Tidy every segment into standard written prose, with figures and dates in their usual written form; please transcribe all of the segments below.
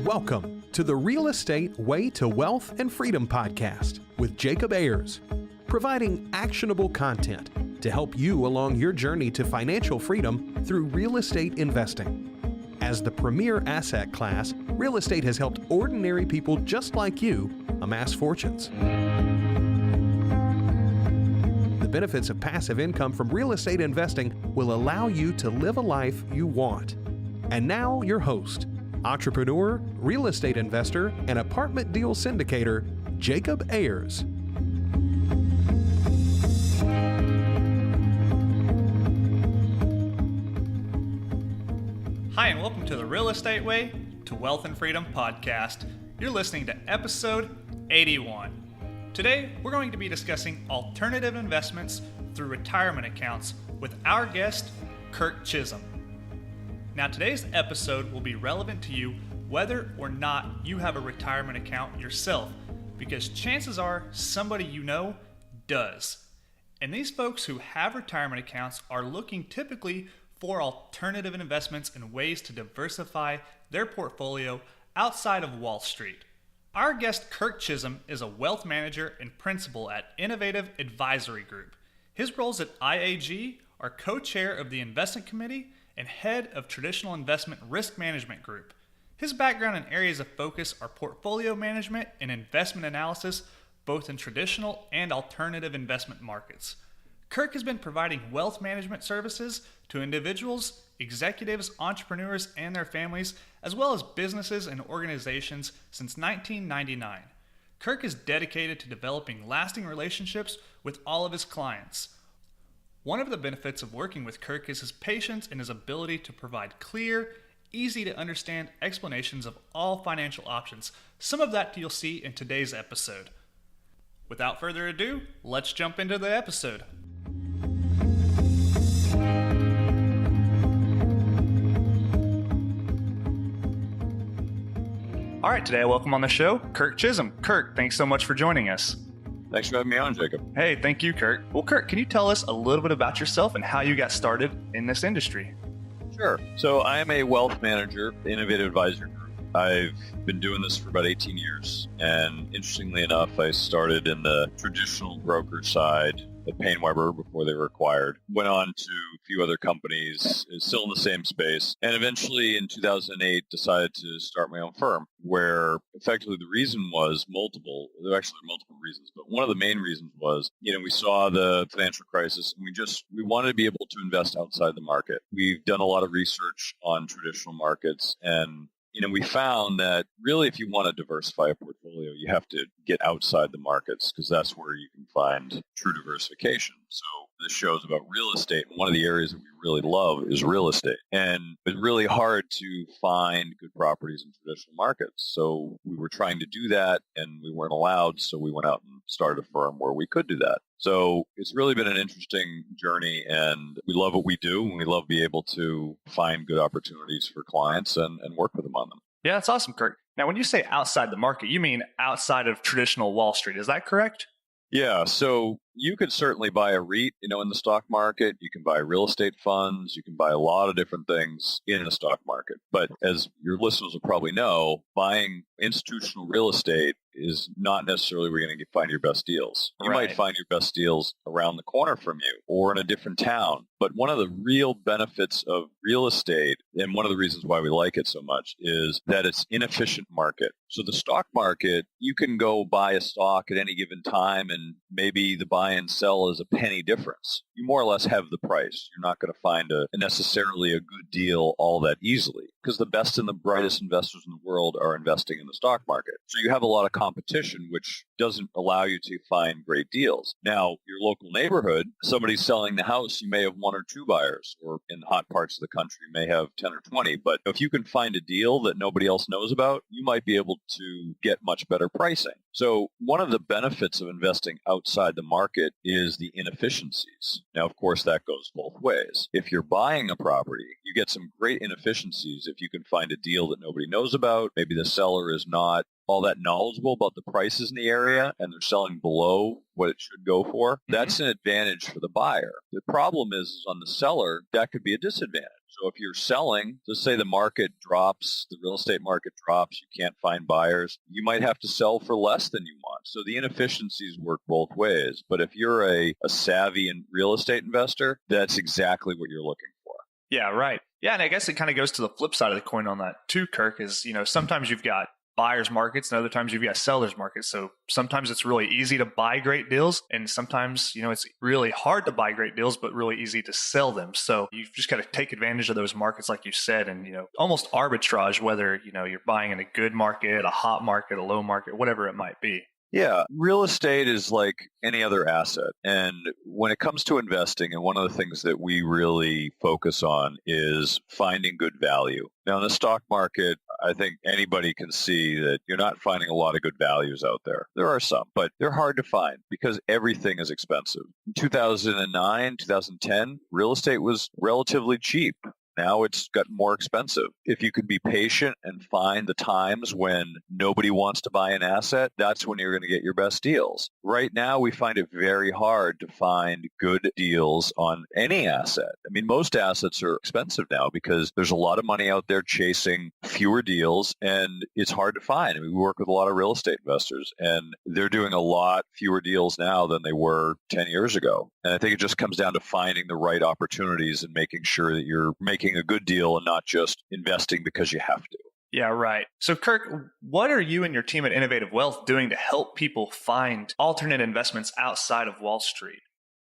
Welcome to the Real Estate Way to Wealth and Freedom podcast with Jacob Ayers, providing actionable content to help you along your journey to financial freedom through real estate investing. As the premier asset class, real estate has helped ordinary people just like you amass fortunes. The benefits of passive income from real estate investing will allow you to live a life you want. And now your host, entrepreneur, real estate investor, and apartment deal syndicator, Jacob Ayers. Hi, and welcome to the Real Estate Way to Wealth and Freedom podcast. You're listening to episode 81. Today, we're going to be discussing alternative investments through retirement accounts with our guest, Kirk Chisholm. Now, today's episode will be relevant to you whether or not you have a retirement account yourself, because chances are somebody you know does. And these folks who have retirement accounts are looking typically for alternative investments and ways to diversify their portfolio outside of Wall Street. Our guest, Kirk Chisholm, is a wealth manager and principal at Innovative Advisory Group. His roles at IAG are co-chair of the investment committee and head of traditional investment risk management group. His background and areas of focus are portfolio management and investment analysis, both in traditional and alternative investment markets. Kirk has been providing wealth management services to individuals, executives, entrepreneurs, and their families, as well as businesses and organizations since 1999. Kirk is dedicated to developing lasting relationships with all of his clients. One of the benefits of working with Kirk is his patience and his ability to provide clear, easy to understand explanations of all financial options. Some of that you'll see in today's episode. Without further ado, let's jump into the episode. All right, today I welcome on the show, Kirk Chisholm. Kirk, thanks so much for joining us. Thanks for having me on, Jacob. Hey, thank you, Kirk. Well, Kirk, can you tell us a little bit about yourself and how you got started in this industry? Sure. So I am a wealth manager, Innovative Advisor Group. I've been doing this for about 18 years. And interestingly enough, I started in the traditional broker side at PaineWebber before they were acquired. Went on to a few other companies, still in the same space. And eventually in 2008, decided to start my own firm, where effectively the reason was multiple. There were actually multiple reasons, but one of the main reasons was, we saw the financial crisis and we wanted to be able to invest outside the market. We've done a lot of research on traditional markets, and we found that really if you want to diversify a portfolio, you have to get outside the markets because that's where you can find true diversification. So this show is about real estate. And one of the areas that we really love is real estate. And it's really hard to find good properties in traditional markets. So we were trying to do that and we weren't allowed. So we went out and started a firm where we could do that. So it's really been an interesting journey, and we love what we do, and we love being able to find good opportunities for clients and work with them on them. Yeah, that's awesome, Kirk. Now, when you say outside the market, you mean outside of traditional Wall Street. Is that correct? Yeah, so you could certainly buy a REIT, in the stock market. You can buy real estate funds. You can buy a lot of different things in the stock market. But as your listeners will probably know, buying institutional real estate is not necessarily where you're going to find your best deals. You might find your best deals around the corner from you or in a different town. But one of the real benefits of real estate, and one of the reasons why we like it so much, is that it's inefficient market. So the stock market, you can go buy a stock at any given time and maybe the buy and sell is a penny difference. You more or less have the price. You're not going to find necessarily a good deal all that easily because the best and the brightest investors in the world are investing in the stock market. So you have a lot of competition, which doesn't allow you to find great deals. Now, your local neighborhood, somebody's selling the house, you may have one or two buyers, or in hot parts of the country, you may have 10 or 20. But if you can find a deal that nobody else knows about, you might be able to get much better pricing. So one of the benefits of investing outside the market is the inefficiencies. Now, of course, that goes both ways. If you're buying a property, you get some great inefficiencies if you can find a deal that nobody knows about. Maybe the seller is not all that knowledgeable about the prices in the area and they're selling below what it should go for. That's an advantage for the buyer. The problem is on the seller, that could be a disadvantage So if you're selling, let's say the market drops, the real estate market drops, you can't find buyers, you might have to sell for less than you want. So the inefficiencies work both ways. But if you're a savvy real estate investor, that's exactly what you're looking for. Yeah, right. Yeah, and I guess it kind of goes to the flip side of the coin on that too, Kirk, is, sometimes you've got buyer's markets and other times you've got seller's markets. So sometimes it's really easy to buy great deals and sometimes, it's really hard to buy great deals, but really easy to sell them. So you've just got to take advantage of those markets, like you said, and, almost arbitrage whether, you're buying in a good market, a hot market, a low market, whatever it might be. Yeah, real estate is like any other asset. And when it comes to investing, and one of the things that we really focus on is finding good value. Now, in the stock market, I think anybody can see that you're not finding a lot of good values out there. There are some, but they're hard to find because everything is expensive. In 2009, 2010, real estate was relatively cheap. Now it's gotten more expensive. If you can be patient and find the times when nobody wants to buy an asset, that's when you're going to get your best deals. Right now, we find it very hard to find good deals on any asset. I mean, most assets are expensive now because there's a lot of money out there chasing fewer deals, and it's hard to find. I mean, we work with a lot of real estate investors, and they're doing a lot fewer deals now than they were 10 years ago. And I think it just comes down to finding the right opportunities and making sure that you're making a good deal and not just investing because you have to. Yeah, right. So Kirk, what are you and your team at Innovative Wealth doing to help people find alternate investments outside of Wall Street?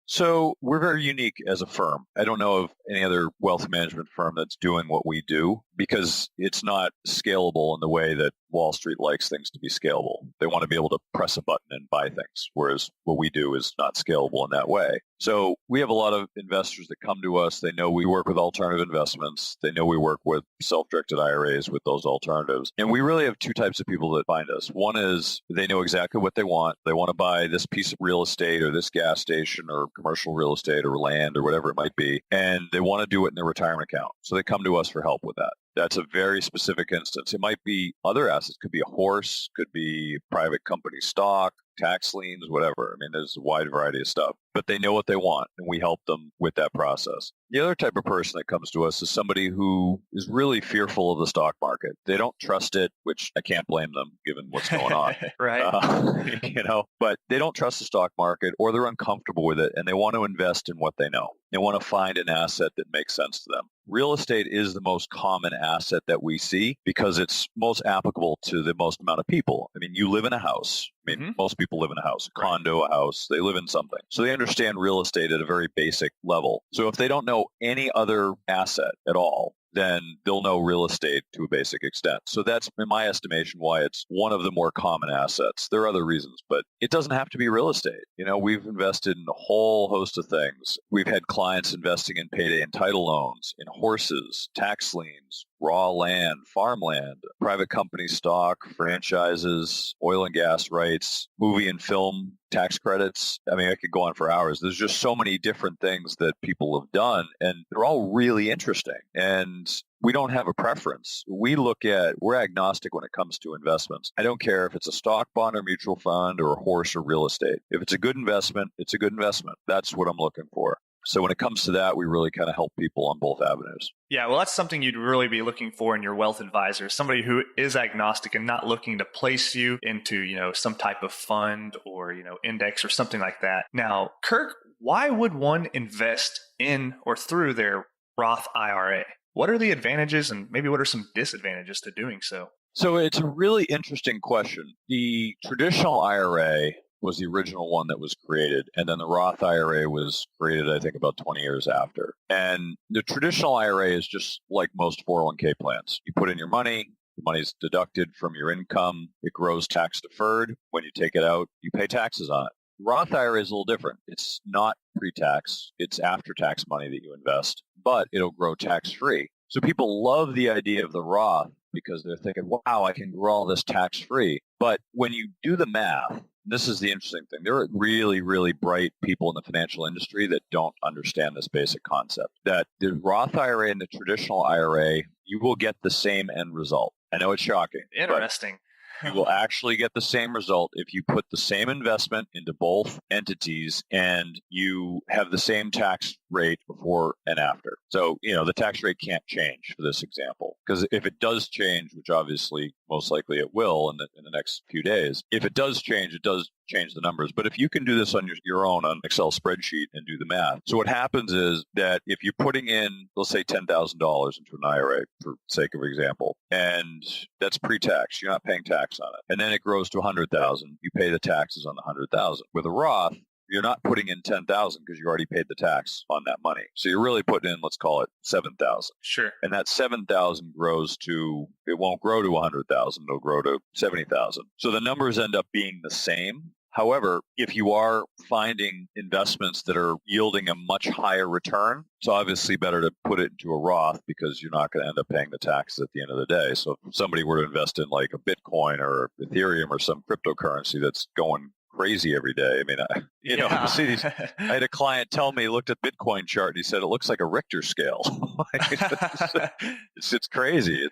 So we're very unique as a firm. I don't know of any other wealth management firm that's doing what we do because it's not scalable in the way that Wall Street likes things to be scalable. They want to be able to press a button and buy things, whereas what we do is not scalable in that way. So we have a lot of investors that come to us. They know we work with alternative investments. They know we work with self-directed IRAs with those alternatives. And we really have two types of people that find us. One is they know exactly what they want. They want to buy this piece of real estate or this gas station or commercial real estate or land or whatever it might be, and they want to do it in their retirement account. So they come to us for help with that. That's a very specific instance. It might be other assets. Could be a horse, could be private company stock, tax liens, whatever. I mean, there's a wide variety of stuff. But they know what they want, and we help them with that process. The other type of person that comes to us is somebody who is really fearful of the stock market. They don't trust it, which I can't blame them given what's going on. Right. But they don't trust the stock market or they're uncomfortable with it, and they want to invest in what they know. They want to find an asset that makes sense to them. Real estate is the most common asset that we see because it's most applicable to the most amount of people. I mean, you live in a house. I mean, most people live in a house, a condo, a house. They live in something. So they understand real estate at a very basic level. So if they don't know any other asset at all, then they'll know real estate to a basic extent. So that's, in my estimation, why it's one of the more common assets. There are other reasons, but it doesn't have to be real estate. We've invested in a whole host of things. We've had clients investing in payday and title loans, in horses, tax liens, raw land, farmland, private company stock, franchises, oil and gas rights, movie and film tax credits. I mean, I could go on for hours. There's just so many different things that people have done, and they're all really interesting. And we don't have a preference. We're agnostic when it comes to investments. I don't care if it's a stock, bond, or mutual fund, or a horse or real estate. If it's a good investment, it's a good investment. That's what I'm looking for. So when it comes to that, we really kind of help people on both avenues. Yeah, well, that's something you'd really be looking for in your wealth advisor, somebody who is agnostic and not looking to place you into, some type of fund or, index or something like that. Now, Kirk, why would one invest in or through their Roth IRA? What are the advantages and maybe what are some disadvantages to doing so? So it's a really interesting question. The traditional IRA was the original one that was created. And then the Roth IRA was created, I think, about 20 years after. And the traditional IRA is just like most 401k plans. You put in your money, the money's deducted from your income, it grows tax deferred. When you take it out, you pay taxes on it. The Roth IRA is a little different. It's not pre-tax, it's after-tax money that you invest, but it'll grow tax-free. So people love the idea of the Roth because they're thinking, wow, I can grow all this tax-free. But when you do the math, this is the interesting thing. There are really, really bright people in the financial industry that don't understand this basic concept, that the Roth IRA and the traditional IRA, you will get the same end result. I know it's shocking. Interesting. You will actually get the same result if you put the same investment into both entities and you have the same tax rate before and after. So, the tax rate can't change for this example, because if it does change, which obviously most likely it will in the next few days, if it does change, it does change the numbers. But if you can do this on your own on an Excel spreadsheet and do the math. So what happens is that if you're putting in, let's say $10,000 into an IRA, for sake of example, and that's pre-tax, you're not paying tax on it. And then it grows to $100,000, you pay the taxes on the $100,000. With a Roth, you're not putting in $10,000 because you already paid the tax on that money. So you're really putting in, let's call it $7,000. Sure. And that $7,000 grows to, it won't grow to $100,000, it'll grow to $70,000. So the numbers end up being the same. However, if you are finding investments that are yielding a much higher return, it's obviously better to put it into a Roth because you're not going to end up paying the taxes at the end of the day. So if somebody were to invest in like a Bitcoin or Ethereum or some cryptocurrency that's going crazy every day. I mean, I see these. I had a client tell me, he looked at Bitcoin chart and he said, it looks like a Richter scale. It's crazy.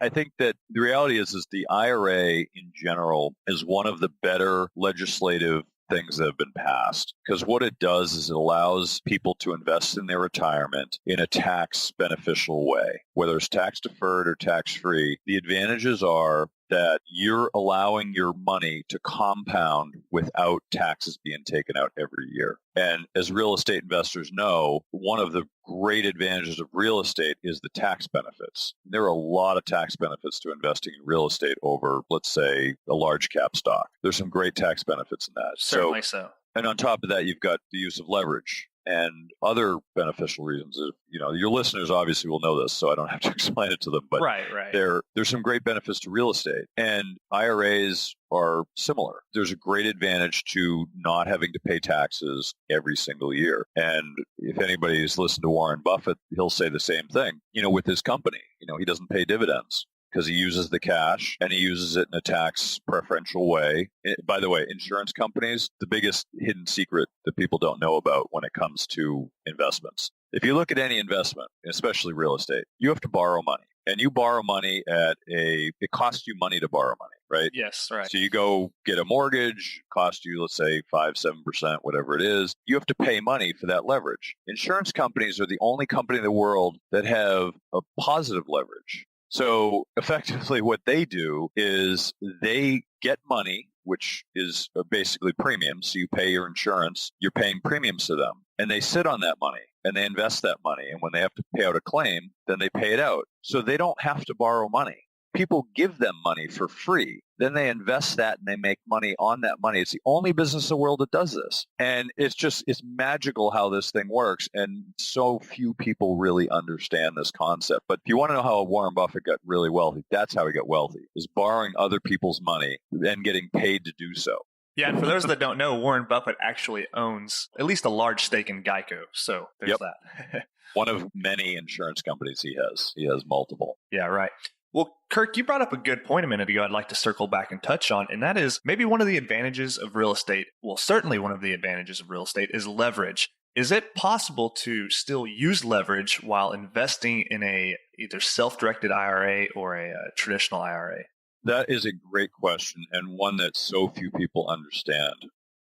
I think that the reality is the IRA in general is one of the better legislative things that have been passed, because what it does is it allows people to invest in their retirement in a tax beneficial way, whether it's tax deferred or tax free. The advantages are that you're allowing your money to compound without taxes being taken out every year. And as real estate investors know, one of the great advantages of real estate is the tax benefits. There are a lot of tax benefits to investing in real estate over, let's say, a large cap stock. There's some great tax benefits in that. Certainly so. And on top of that, you've got the use of leverage and other beneficial reasons. Your listeners obviously will know this, so I don't have to explain it to them. But right. There's some great benefits to real estate, and IRAs are similar. There's a great advantage to not having to pay taxes every single year. And if anybody's listened to Warren Buffett, he'll say the same thing. With his company, he doesn't pay dividends because he uses the cash and he uses it in a tax preferential way. By the way, insurance companies, the biggest hidden secret that people don't know about when it comes to investments. If you look at any investment, especially real estate, you have to borrow money. And you borrow money it costs you money to borrow money, right? Yes, right. So you go get a mortgage, cost you, let's say, 5-7%, whatever it is. You have to pay money for that leverage. Insurance companies are the only company in the world that have a positive leverage. So effectively what they do is they get money, which is basically premiums. So you pay your insurance, you're paying premiums to them, and they sit on that money and they invest that money. And when they have to pay out a claim, then they pay it out. So they don't have to borrow money. People give them money for free. Then they invest that and they make money on that money. It's the only business in the world that does this. And it's magical how this thing works. And so few people really understand this concept. But if you want to know how Warren Buffett got really wealthy, that's how he got wealthy, is borrowing other people's money and getting paid to do so. Yeah, and for those that don't know, Warren Buffett actually owns at least a large stake in Geico. So there's that. One of many insurance companies he has. He has multiple. Yeah, right. Well, Kirk, you brought up a good point a minute ago I'd like to circle back and touch on, and that is maybe one of the advantages of real estate. Well, certainly one of the advantages of real estate is leverage. Is it possible to still use leverage while investing in a either self-directed IRA or a traditional IRA? That is a great question, and one that so few people understand.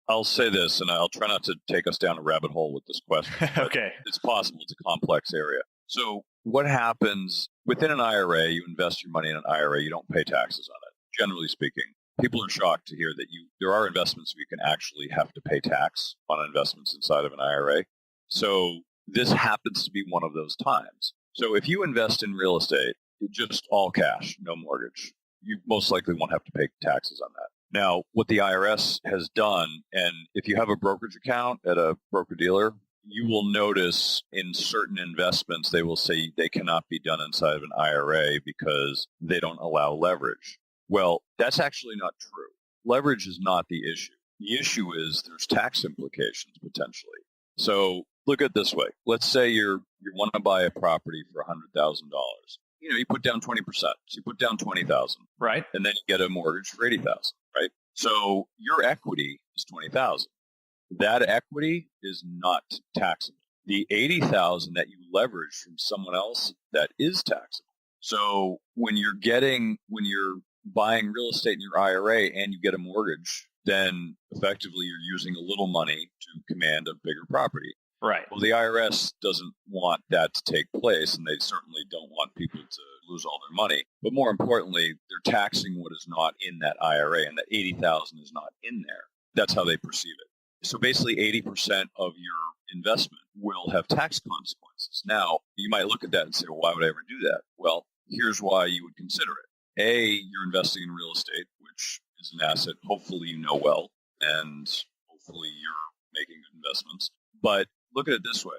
I'll say this, and I'll try not to take us down a rabbit hole with this question. Okay. It's possible. It's a complex area. So what happens within an IRA, you invest your money in an IRA, you don't pay taxes on it. Generally speaking, people are shocked to hear that there are investments where you can actually have to pay tax on investments inside of an IRA. So this happens to be one of those times. So if you invest in real estate, just all cash, no mortgage, you most likely won't have to pay taxes on that. Now, what the IRS has done, and if you have a brokerage account at a broker-dealer, you will notice in certain investments, they will say they cannot be done inside of an IRA because they don't allow leverage. Well, that's actually not true. Leverage is not the issue. The issue is there's tax implications potentially. So look at it this way. Let's say you want to buy a property for $100,000. You put down 20%. So you put down $20,000. Right. And then you get a mortgage for $80,000, right? So your equity is $20,000. That equity is not taxable. The $80,000 that you leverage from someone else, that is taxable. So when you're buying real estate in your IRA and you get a mortgage, then effectively you're using a little money to command a bigger property. Right. Well, the IRS doesn't want that to take place, and they certainly don't want people to lose all their money. But more importantly, they're taxing what is not in that IRA, and that $80,000 is not in there. That's how they perceive it. So basically 80% of your investment will have tax consequences. Now, you might look at that and say, well, why would I ever do that? Well, here's why you would consider it. A, you're investing in real estate, which is an asset hopefully you know well, and hopefully you're making good investments. But look at it this way.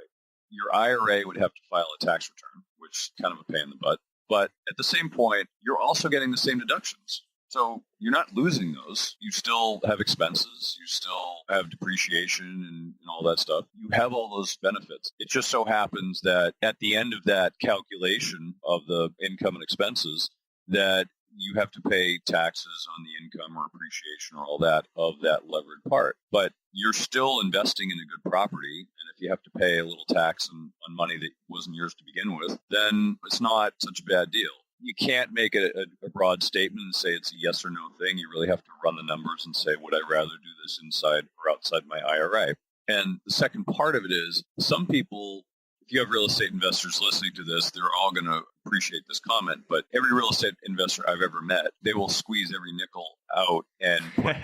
Your IRA would have to file a tax return, which is kind of a pain in the butt. But at the same point, you're also getting the same deductions. So you're not losing those. You still have expenses. You still have depreciation and all that stuff. You have all those benefits. It just so happens that at the end of that calculation of the income and expenses, that you have to pay taxes on the income or appreciation or all that of that levered part. But you're still investing in a good property. And if you have to pay a little tax on money that wasn't yours to begin with, then it's not such a bad deal. You can't make a broad statement and say it's a yes or no thing. You really have to run the numbers and say, would I rather do this inside or outside my IRA? And the second part of it is some people, if you have real estate investors listening to this, they're all going to appreciate this comment. But every real estate investor I've ever met, they will squeeze every nickel out and put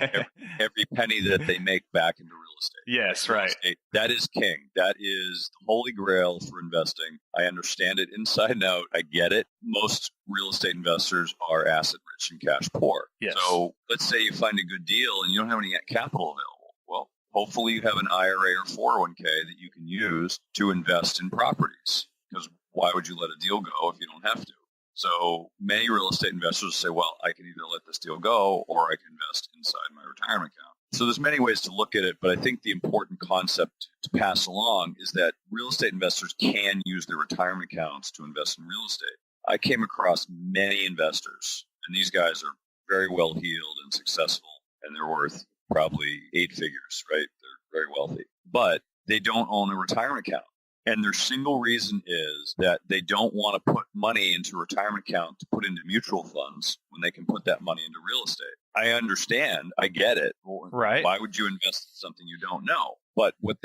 every penny that they make back into real estate. Yes, right. That is king. That is the holy grail for investing. I understand it inside and out. I get it. Most real estate investors are asset rich and cash poor. Yes. So let's say you find a good deal and you don't have any capital available. Well, hopefully you have an IRA or 401k that you can use to invest in properties, because why would you let a deal go if you don't have to? So many real estate investors say, well, I can either let this deal go or I can invest inside my retirement account. So there's many ways to look at it, but I think the important concept to pass along is that real estate investors can use their retirement accounts to invest in real estate. I came across many investors, and these guys are very well heeled and successful, and they're worth probably 8 figures, right? They're very wealthy, but they don't own a retirement account. And their single reason is that they don't want to put money into a retirement account to put into mutual funds when they can put that money into real estate. I understand. I get it. Right. Why would you invest in something you don't know? But what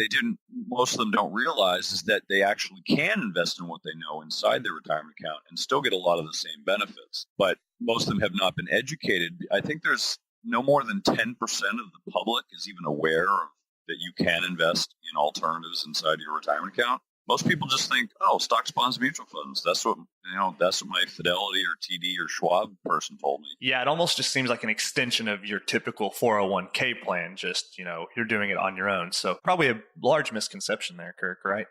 most of them don't realize is that they actually can invest in what they know inside their retirement account and still get a lot of the same benefits. But most of them have not been educated. I think there's no more than 10% of the public is even aware of that you can invest in alternatives inside your retirement account. Most people just think, oh, stocks, bonds, mutual funds. That's what my Fidelity or TD or Schwab person told me. Yeah, it almost just seems like an extension of your typical 401k plan. Just, you're doing it on your own. So probably a large misconception there, Kirk, right?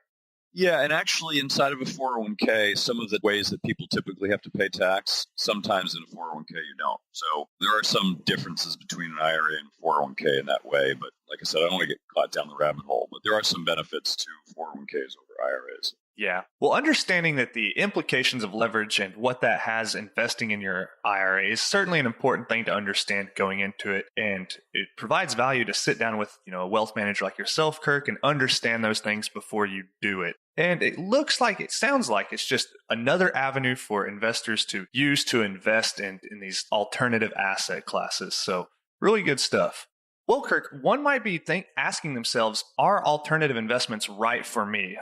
Yeah, and actually inside of a 401k, some of the ways that people typically have to pay tax, sometimes in a 401k you don't. So there are some differences between an IRA and 401k in that way. But like I said, I don't want to get caught down the rabbit hole, but there are some benefits to 401ks over IRAs. Yeah. Well, understanding that the implications of leverage and what that has investing in your IRA is certainly an important thing to understand going into it. And it provides value to sit down with, a wealth manager like yourself, Kirk, and understand those things before you do it. And it sounds like it's just another avenue for investors to use to invest in these alternative asset classes. So really good stuff. Well, Kirk, one might be asking themselves, are alternative investments right for me?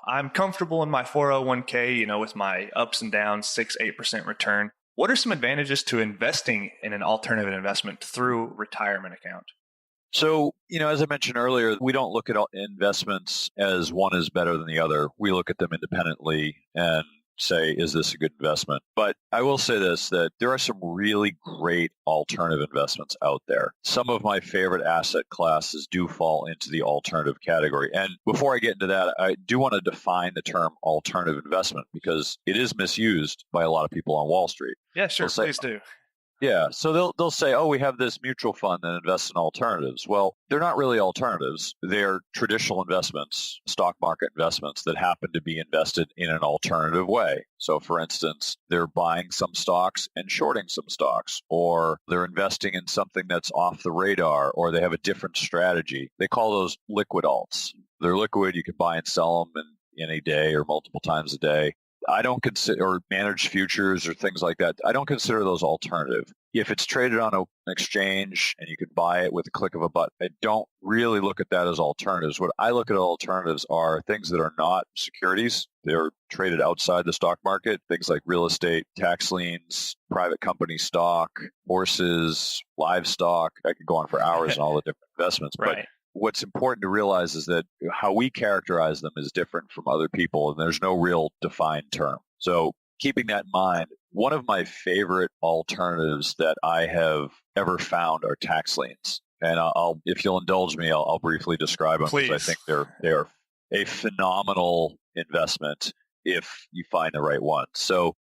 I'm comfortable in my 401k, with my ups and downs, 6-8% return. What are some advantages to investing in an alternative investment through retirement account? So, as I mentioned earlier, we don't look at investments as one is better than the other. We look at them independently and say, is this a good investment? But I will say this, that there are some really great alternative investments out there. Some of my favorite asset classes do fall into the alternative category. And before I get into that, I do want to define the term alternative investment because it is misused by a lot of people on Wall Street. Yeah, sure. Please do. Yeah. So they'll say, oh, we have this mutual fund that invests in alternatives. Well, they're not really alternatives. They're traditional investments, stock market investments that happen to be invested in an alternative way. So for instance, they're buying some stocks and shorting some stocks, or they're investing in something that's off the radar, or they have a different strategy. They call those liquid alts. They're liquid. You can buy and sell them in a day or multiple times a day. I don't consider, or managed futures or things like that, I don't consider those alternative. If it's traded on an exchange and you can buy it with a click of a button, I don't really look at that as alternatives. What I look at alternatives are things that are not securities. They're traded outside the stock market, things like real estate, tax liens, private company stock, horses, livestock. I could go on for hours on all the different investments. Right. But what's important to realize is that how we characterize them is different from other people, and there's no real defined term. So keeping that in mind, one of my favorite alternatives that I have ever found are tax liens. And I'll if you'll indulge me, I'll briefly describe them because I think they're a phenomenal investment if you find the right one. So,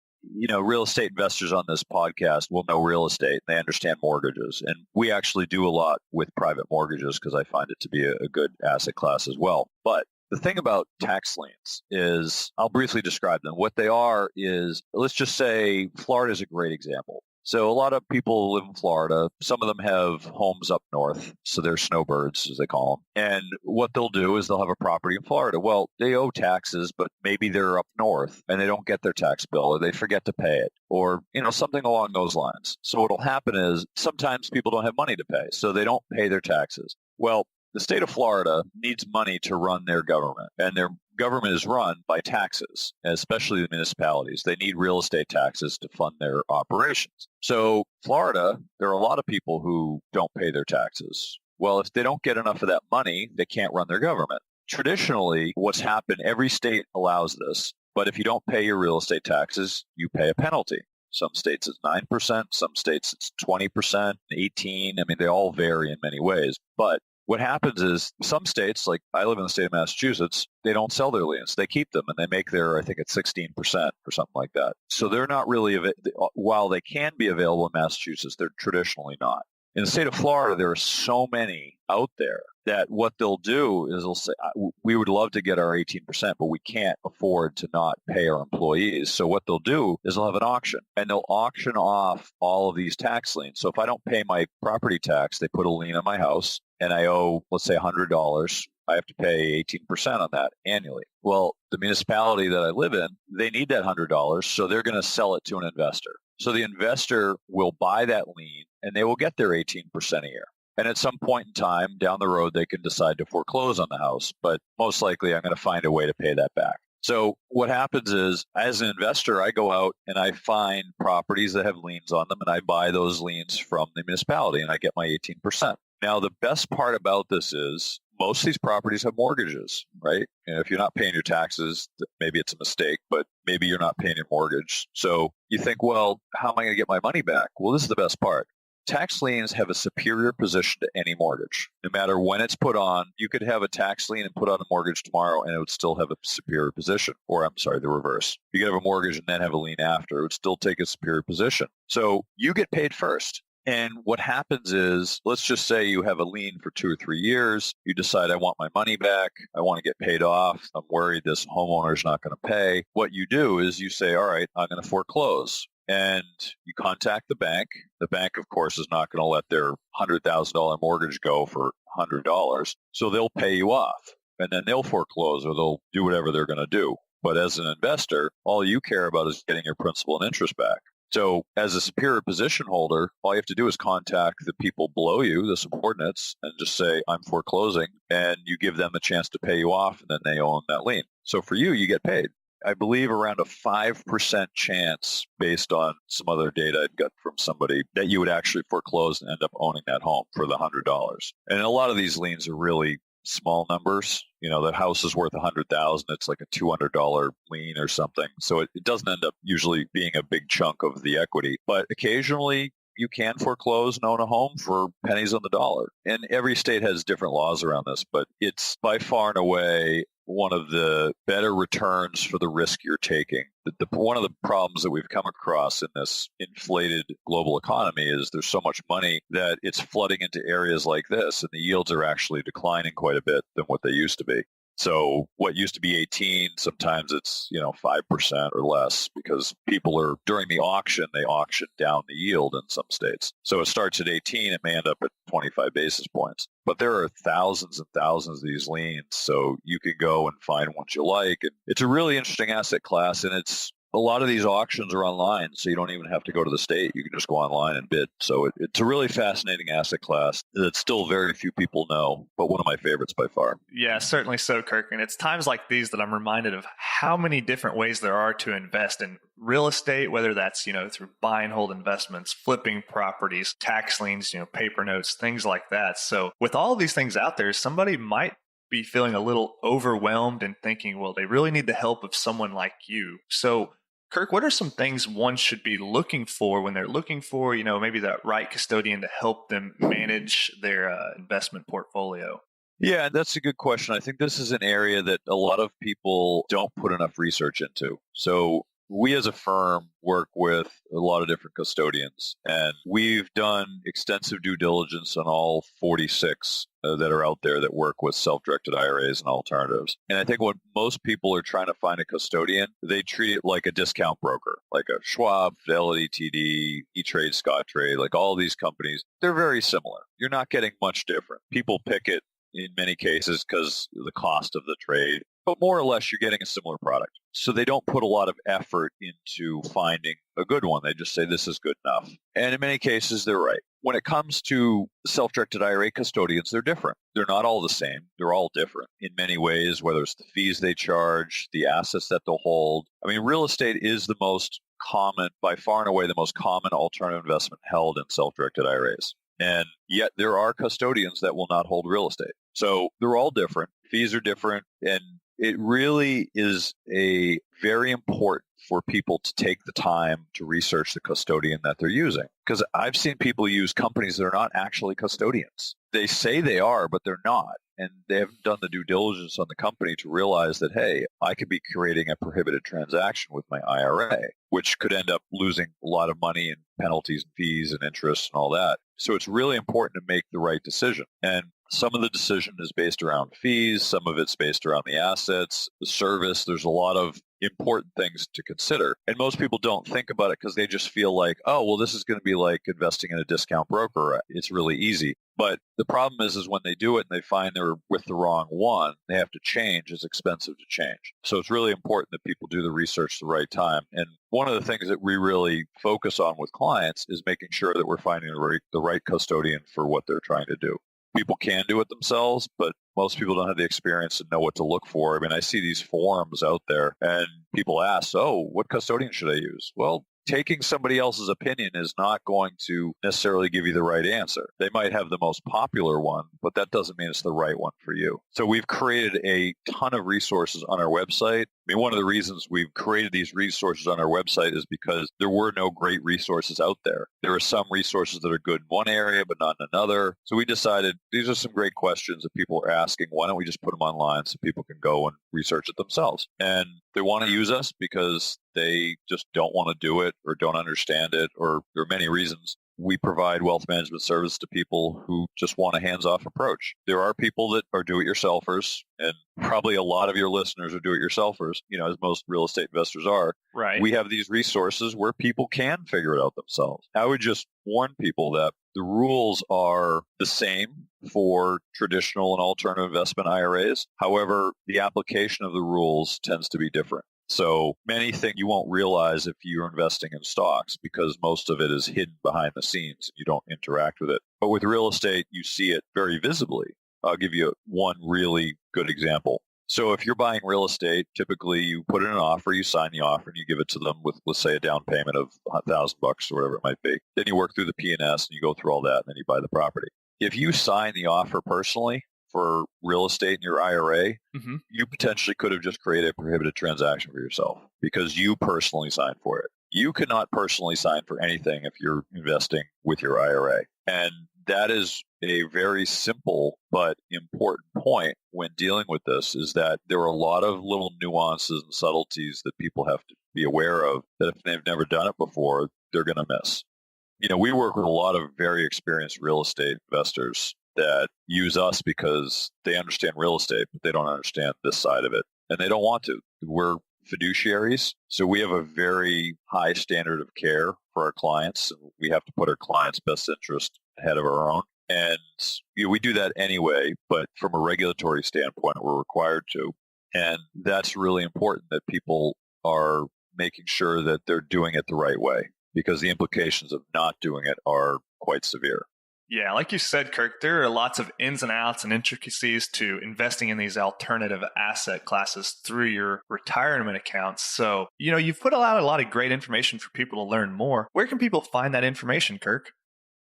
real estate investors on this podcast will know real estate. They understand mortgages. And we actually do a lot with private mortgages because I find it to be a good asset class as well. But the thing about tax liens is, I'll briefly describe them. What they are is, let's just say Florida is a great example. So a lot of people live in Florida. Some of them have homes up north, so they're snowbirds, as they call them. And what they'll do is they'll have a property in Florida. Well, they owe taxes, but maybe they're up north and they don't get their tax bill, or they forget to pay it, or something along those lines. So what'll happen is sometimes people don't have money to pay, so they don't pay their taxes. Well, the state of Florida needs money to run their government, and their government is run by taxes, especially the municipalities. They need real estate taxes to fund their operations. So Florida, there are a lot of people who don't pay their taxes. Well, if they don't get enough of that money, they can't run their government. Traditionally, what's happened, every state allows this, but if you don't pay your real estate taxes, you pay a penalty. Some states it's 9%, some states it's 20%, 18%. I mean, they all vary in many ways. But what happens is some states, like I live in the state of Massachusetts, they don't sell their liens. They keep them, and they make their, I think it's 16% or something like that. So they're not really, while they can be available in Massachusetts, they're traditionally not. In the state of Florida, there are so many out there that what they'll do is they'll say, we would love to get our 18%, but we can't afford to not pay our employees. So what they'll do is they'll have an auction, and they'll auction off all of these tax liens. So if I don't pay my property tax, they put a lien on my house, and I owe, let's say, $100. I have to pay 18% on that annually. Well, the municipality that I live in, they need that $100, so they're going to sell it to an investor. So the investor will buy that lien, and they will get their 18% a year. And at some point in time down the road, they can decide to foreclose on the house. But most likely, I'm going to find a way to pay that back. So what happens is, as an investor, I go out and I find properties that have liens on them, and I buy those liens from the municipality, and I get my 18%. Now, the best part about this is most of these properties have mortgages, right? And if you're not paying your taxes, maybe it's a mistake, but maybe you're not paying your mortgage. So you think, well, how am I going to get my money back? Well, this is the best part. Tax liens have a superior position to any mortgage. No matter when it's put on, you could have a tax lien and put on a mortgage tomorrow, and it would still have a superior position. Or, I'm sorry, the reverse. You could have a mortgage and then have a lien after. It would still take a superior position. So you get paid first. And what happens is, let's just say you have a lien for 2 or 3 years. You decide, I want my money back. I want to get paid off. I'm worried this homeowner is not going to pay. What you do is you say, all right, I'm going to foreclose. And you contact the bank. The bank, of course, is not going to let their $100,000 mortgage go for $100. So they'll pay you off, and then they'll foreclose, or they'll do whatever they're going to do. But as an investor, all you care about is getting your principal and interest back. So as a superior position holder, all you have to do is contact the people below you, the subordinates, and just say, I'm foreclosing, and you give them a chance to pay you off, and then they own that lien. So for you, you get paid. I believe around a 5% chance, based on some other data I got from somebody, that you would actually foreclose and end up owning that home for the $100. And a lot of these liens are really small numbers. That house is worth $100,000. It's like a $200 lien or something. So it doesn't end up usually being a big chunk of the equity. But occasionally you can foreclose and own a home for pennies on the dollar. And every state has different laws around this, but it's by far and away one of the better returns for the risk you're taking. One of the problems that we've come across in this inflated global economy is there's so much money that it's flooding into areas like this, and the yields are actually declining quite a bit than what they used to be. So what used to be 18, sometimes it's, 5% or less because people are, during the auction, they auction down the yield in some states. So it starts at 18, it may end up at 25 basis points. But there are thousands and thousands of these liens, so you can go and find ones you like. And it's a really interesting asset class, and a lot of these auctions are online, so you don't even have to go to the state. You can just go online and bid. So it's a really fascinating asset class that still very few people know, but one of my favorites by far. Yeah, certainly so, Kirk. And it's times like these that I'm reminded of how many different ways there are to invest in real estate, whether that's, through buy and hold investments, flipping properties, tax liens, paper notes, things like that. So with all of these things out there, somebody might be feeling a little overwhelmed and thinking, well, they really need the help of someone like you. So Kirk, what are some things one should be looking for when they're looking for, maybe that right custodian to help them manage their investment portfolio? Yeah, that's a good question. I think this is an area that a lot of people don't put enough research into. So we as a firm work with a lot of different custodians, and we've done extensive due diligence on all 46 that are out there that work with self-directed IRAs and alternatives. And I think when most people are trying to find a custodian, they treat it like a discount broker, like a Schwab, Fidelity, TD, E-Trade, Scottrade, like all these companies. They're very similar. You're not getting much different. People pick it in many cases because of the cost of the trade, but more or less you're getting a similar product. So they don't put a lot of effort into finding a good one. They just say this is good enough. And in many cases, they're right. When it comes to self-directed IRA custodians, they're different. They're not all the same. They're all different in many ways, whether it's the fees they charge, the assets that they'll hold. I mean, real estate is the most common, by far and away, the most common alternative investment held in self-directed IRAs. And yet there are custodians that will not hold real estate. So they're all different. Fees are different. And it really is very important for people to take the time to research the custodian that they're using. Because I've seen people use companies that are not actually custodians. They say they are, but they're not. And they haven't done the due diligence on the company to realize that, hey, I could be creating a prohibited transaction with my IRA, which could end up losing a lot of money in penalties and fees and interest and all that. So it's really important to make the right decision. And some of the decision is based around fees. Some of it's based around the assets, the service. There's a lot of important things to consider. And most people don't think about it because they just feel like, oh, well, this is going to be like investing in a discount broker. It's really easy. But the problem is when they do it and they find they're with the wrong one, they have to change. It's expensive to change. So it's really important that people do the research at the right time. And one of the things that we really focus on with clients is making sure that we're finding the right custodian for what they're trying to do. People can do it themselves, but most people don't have the experience to know what to look for. I mean, I see these forums out there and people ask, oh, what custodian should I use? Well, taking somebody else's opinion is not going to necessarily give you the right answer. They might have the most popular one, but that doesn't mean it's the right one for you. So we've created a ton of resources on our website. I mean, one of the reasons we've created these resources on our website is because there were no great resources out there. There are some resources that are good in one area, but not in another. So we decided these are some great questions that people are asking. Why don't we just put them online so people can go and research it themselves? And they want to use us because they just don't want to do it or don't understand it, or there are many reasons. We provide wealth management service to people who just want a hands-off approach. There are people that are do-it-yourselfers, and probably a lot of your listeners are do-it-yourselfers, as most real estate investors are. Right. We have these resources where people can figure it out themselves. I would just warn people that the rules are the same for traditional and alternative investment IRAs. However, the application of the rules tends to be different. So many things you won't realize if you're investing in stocks because most of it is hidden behind the scenes. You don't interact with it. But with real estate, you see it very visibly. I'll give you one really good example. So if you're buying real estate, typically you put in an offer, you sign the offer, and you give it to them with, let's say, a down payment of $1,000 or whatever it might be. Then you work through the P&S and you go through all that, and then you buy the property. If you sign the offer personally for real estate in your IRA, you potentially could have just created a prohibited transaction for yourself because you personally signed for it. You cannot personally sign for anything if you're investing with your IRA. And that is a very simple but important point when dealing with this, is that there are a lot of little nuances and subtleties that people have to be aware of that if they've never done it before, they're going to miss. We work with a lot of very experienced real estate investors, that use us because they understand real estate, but they don't understand this side of it. And they don't want to. We're fiduciaries, so we have a very high standard of care for our clients. We have to put our clients' best interest ahead of our own. And we do that anyway, but from a regulatory standpoint, we're required to. And that's really important that people are making sure that they're doing it the right way, because the implications of not doing it are quite severe. Yeah, like you said, Kirk, there are lots of ins and outs and intricacies to investing in these alternative asset classes through your retirement accounts. So, you've put out a lot of great information for people to learn more. Where can people find that information, Kirk?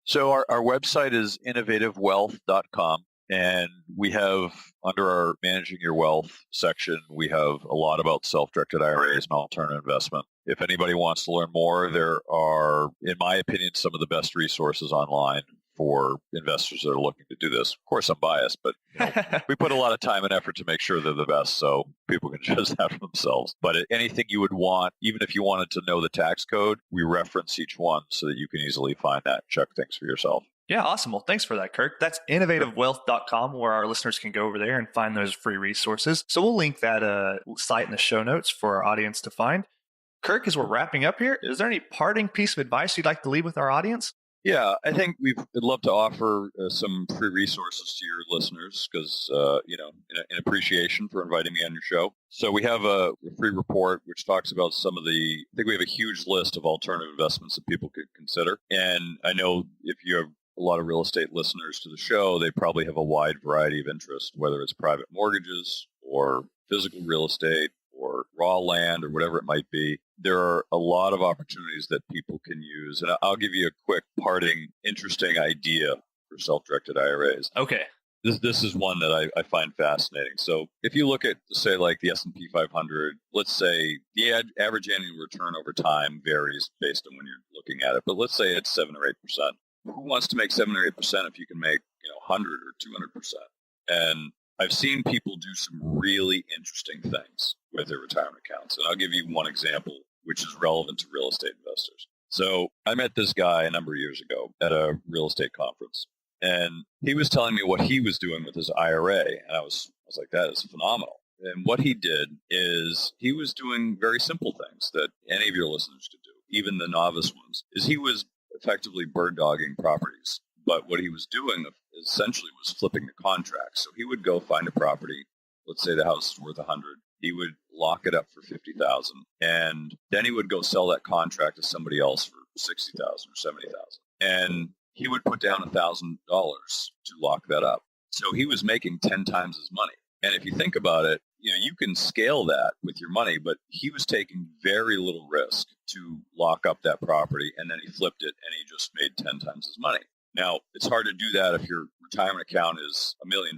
So our website is innovativewealth.com. And we have, under our Managing Your Wealth section, we have a lot about self-directed IRAs and alternative investment. If anybody wants to learn more, there are, in my opinion, some of the best resources online for investors that are looking to do this. Of course, I'm biased, but we put a lot of time and effort to make sure they're the best, so people can judge that for themselves. But anything you would want, even if you wanted to know the tax code, we reference each one so that you can easily find that and check things for yourself. Yeah, awesome. Well, thanks for that, Kirk. That's innovativewealth.com, where our listeners can go over there and find those free resources. So we'll link that site in the show notes for our audience to find. Kirk, as we're wrapping up here, is there any parting piece of advice you'd like to leave with our audience? Yeah, I think we'd love to offer some free resources to your listeners because, in appreciation for inviting me on your show. So we have a free report which talks about I think we have a huge list of alternative investments that people could consider. And I know if you have a lot of real estate listeners to the show, they probably have a wide variety of interest, whether it's private mortgages or physical real estate or raw land or whatever it might be. There are a lot of opportunities that people can use. And I'll give you a quick parting interesting idea for self-directed IRAs. Okay. This is one that I find fascinating. So if you look at, say, like the S&P 500, let's say the average annual return over time varies based on when you're looking at it. But let's say it's 7 or 8%. Who wants to make 7 or 8% if you can make 100 or 200%? And I've seen people do some really interesting things with their retirement accounts. And I'll give you one example, which is relevant to real estate investors. So I met this guy a number of years ago at a real estate conference. And he was telling me what he was doing with his IRA. And I was like, that is phenomenal. And what he did is he was doing very simple things that any of your listeners could do, even the novice ones, is he was effectively bird dogging properties. But what he was doing essentially was flipping the contract. So he would go find a property. Let's say the house is worth 100. He would lock it up for 50,000, and then he would go sell that contract to somebody else for 60,000 or 70,000, and he would put down $1,000 to lock that up. So he was making 10 times his money. And if you think about it, you can scale that with your money, but he was taking very little risk to lock up that property, and then he flipped it, and he just made 10 times his money. Now, it's hard to do that if your retirement account is $1 million,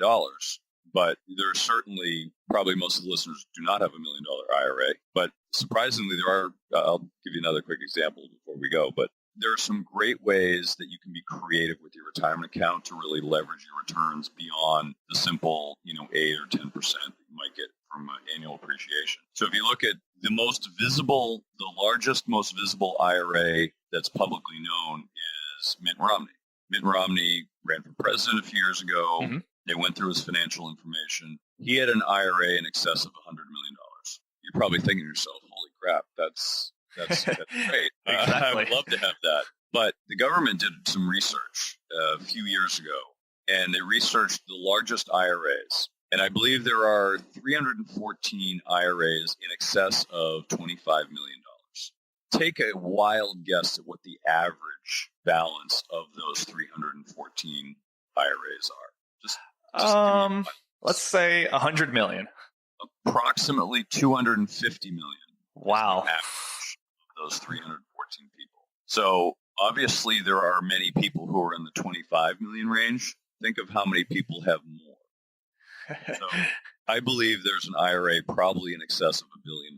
but there are certainly, probably most of the listeners do not have $1 million IRA. But surprisingly, there are, I'll give you another quick example before we go, but there are some great ways that you can be creative with your retirement account to really leverage your returns beyond the simple, 8 or 10% that you might get from annual appreciation. So if you look at the largest, most visible IRA that's publicly known is Mitt Romney. Mitt Romney ran for president a few years ago. Mm-hmm. They went through his financial information. He had an IRA in excess of $100 million. You're probably thinking to yourself, holy crap, that's great. Exactly. I would love to have that. But the government did some research a few years ago, and they researched the largest IRAs. And I believe there are 314 IRAs in excess of $25 million. Take a wild guess at what the average balance of those 314 IRAs are. Let's say 100 million. Approximately 250 million. Wow. Average of those 314 people. So obviously there are many people who are in the 25 million range. Think of how many people have more. So I believe there's an IRA probably in excess of $1 billion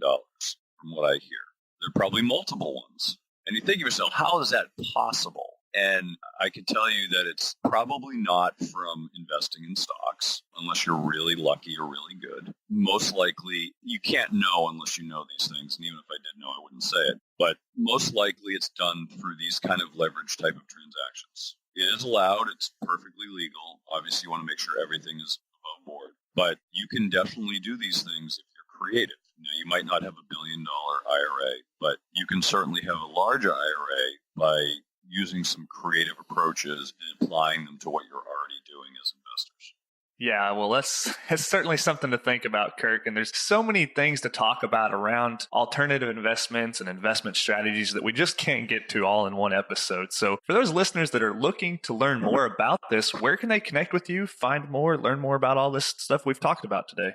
from what I hear. There are probably multiple ones. And you think to yourself, how is that possible? And I can tell you that it's probably not from investing in stocks, unless you're really lucky or really good. Most likely, you can't know unless you know these things. And even if I did know, I wouldn't say it. But most likely it's done through these kind of leverage type of transactions. It is allowed. It's perfectly legal. Obviously, you want to make sure everything is above board. But you can definitely do these things if you're creative. Now, you might not have $1 billion IRA, but you can certainly have a larger IRA by using some creative approaches and applying them to what you're already doing as investors. Yeah, well, that's certainly something to think about, Kirk. And there's so many things to talk about around alternative investments and investment strategies that we just can't get to all in one episode. So for those listeners that are looking to learn more about this, where can they connect with you, find more, learn more about all this stuff we've talked about today?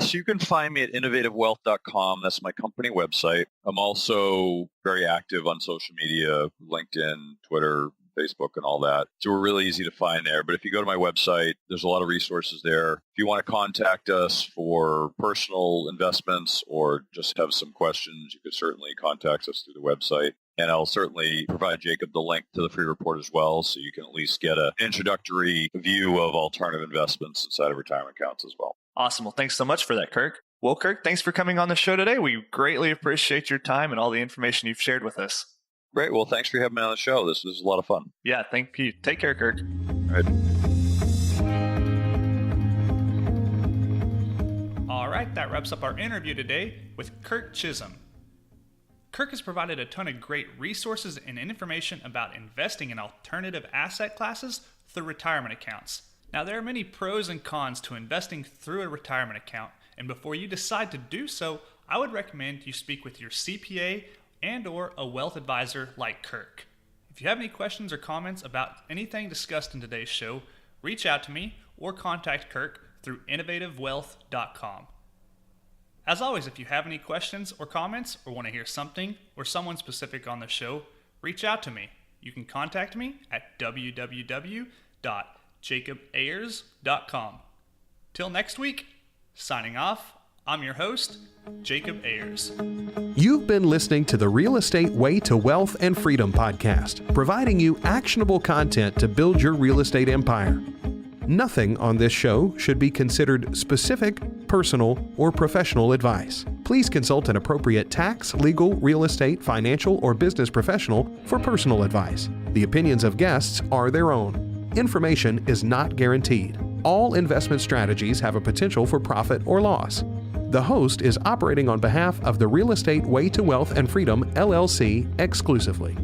So you can find me at innovativewealth.com. That's my company website. I'm also very active on social media, LinkedIn, Twitter, Facebook, and all that. So we're really easy to find there. But if you go to my website, there's a lot of resources there. If you want to contact us for personal investments or just have some questions, you could certainly contact us through the website. And I'll certainly provide Jacob the link to the free report as well, so you can at least get an introductory view of alternative investments inside of retirement accounts as well. Awesome. Well, thanks so much for that, Kirk. Well, Kirk, thanks for coming on the show today. We greatly appreciate your time and all the information you've shared with us. Great. Well, thanks for having me on the show. This was a lot of fun. Yeah, thank you. Take care, Kirk. All right. All right, that wraps up our interview today with Kirk Chisholm. Kirk has provided a ton of great resources and information about investing in alternative asset classes through retirement accounts. Now, there are many pros and cons to investing through a retirement account, and before you decide to do so, I would recommend you speak with your CPA and or a wealth advisor like Kirk. If you have any questions or comments about anything discussed in today's show, reach out to me or contact Kirk through innovativewealth.com. As always, if you have any questions or comments or want to hear something or someone specific on the show, reach out to me. You can contact me at www.jacobayers.com. Till next week, signing off, I'm your host, Jacob Ayers. You've been listening to the Real Estate Way to Wealth and Freedom podcast, providing you actionable content to build your real estate empire. Nothing on this show should be considered specific, personal, or professional advice. Please consult an appropriate tax, legal, real estate, financial, or business professional for personal advice. The opinions of guests are their own. Information is not guaranteed. All investment strategies have a potential for profit or loss. The host is operating on behalf of the Real Estate Way to Wealth and Freedom, LLC, exclusively.